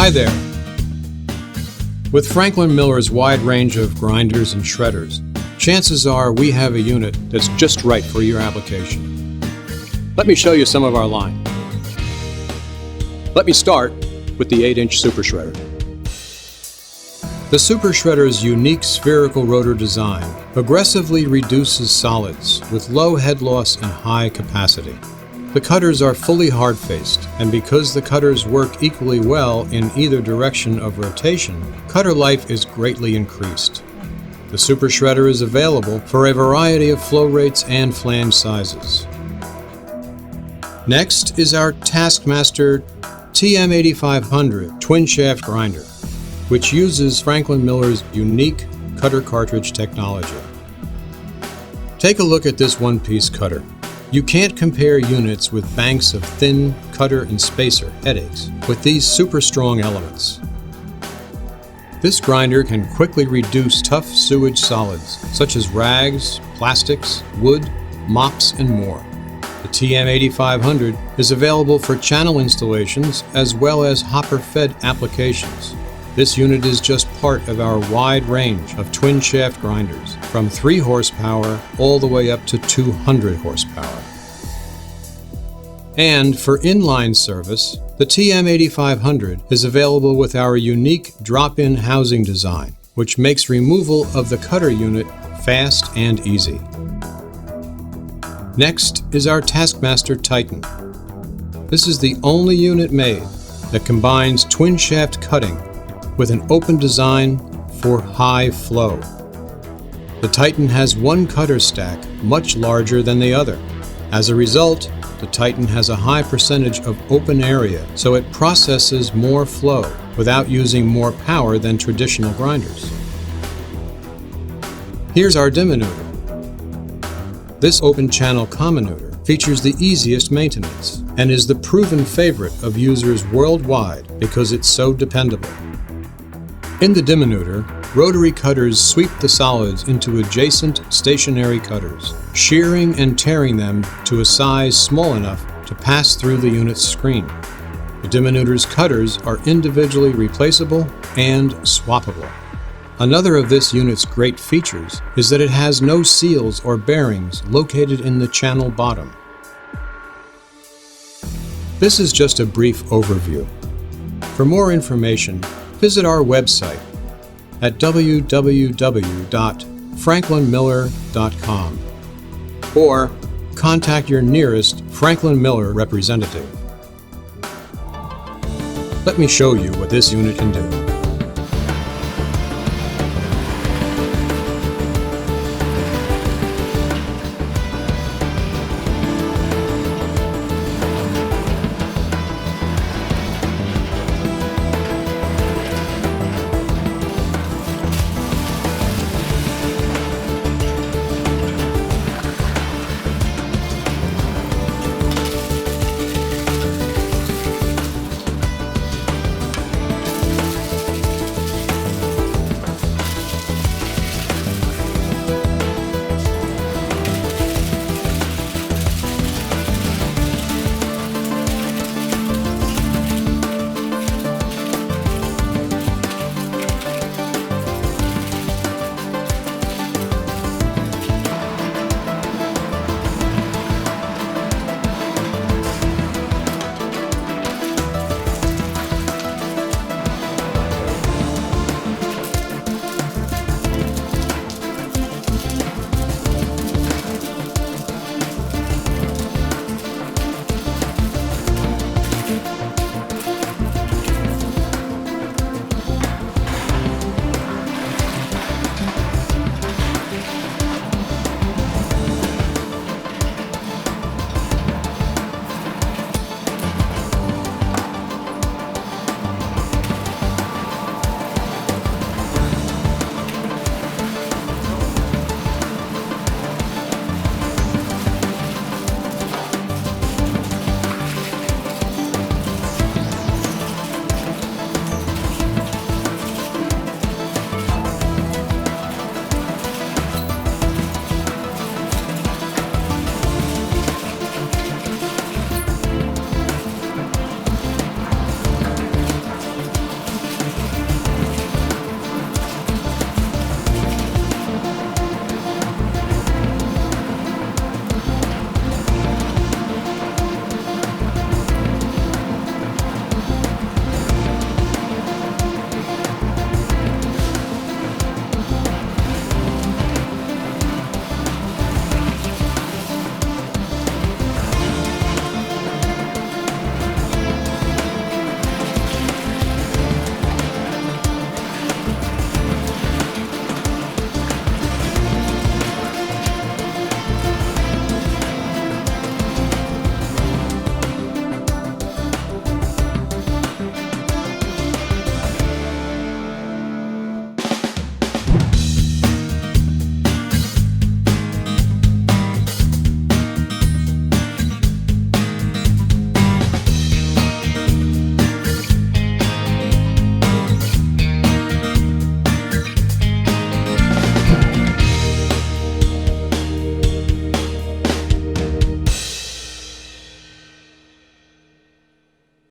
Hi there. With Franklin Miller's wide range of grinders and shredders, chances are we have a unit that's just right for your application. Let me show you some of our line. Let me start with the 8-inch Super Shredder. The Super Shredder's unique spherical rotor design aggressively reduces solids with low head loss and high capacity. The cutters are fully hard-faced, and because the cutters work equally well in either direction of rotation, cutter life is greatly increased. The Super Shredder is available for a variety of flow rates and flange sizes. Next is our Taskmaster TM8500 twin-shaft grinder, which uses Franklin Miller's unique cutter cartridge technology. Take a look at this one-piece cutter. You can't compare units with banks of thin cutter and spacer headaches with these super strong elements. This grinder can quickly reduce tough sewage solids such as rags, plastics, wood, mops, and more. The TM8500 is available for channel installations as well as hopper-fed applications. This unit is just part of our wide range of twin-shaft grinders, from 3 horsepower all the way up to 200 horsepower. And for inline service, the TM8500 is available with our unique drop-in housing design, which makes removal of the cutter unit fast and easy. Next is our Taskmaster Titan. This is the only unit made that combines twin-shaft cutting with an open design for high flow. The Titan has one cutter stack much larger than the other. As a result, the Titan has a high percentage of open area, so it processes more flow without using more power than traditional grinders. Here's our diminutor. This open channel comminutor features the easiest maintenance and is the proven favorite of users worldwide because it's so dependable. In the diminutor, rotary cutters sweep the solids into adjacent stationary cutters, shearing and tearing them to a size small enough to pass through the unit's screen. The diminutor's cutters are individually replaceable and swappable. Another of this unit's great features is that it has no seals or bearings located in the channel bottom. This is just a brief overview. For more information, visit our website at www.franklinmiller.com or contact your nearest Franklin Miller representative. Let me show you what this unit can do.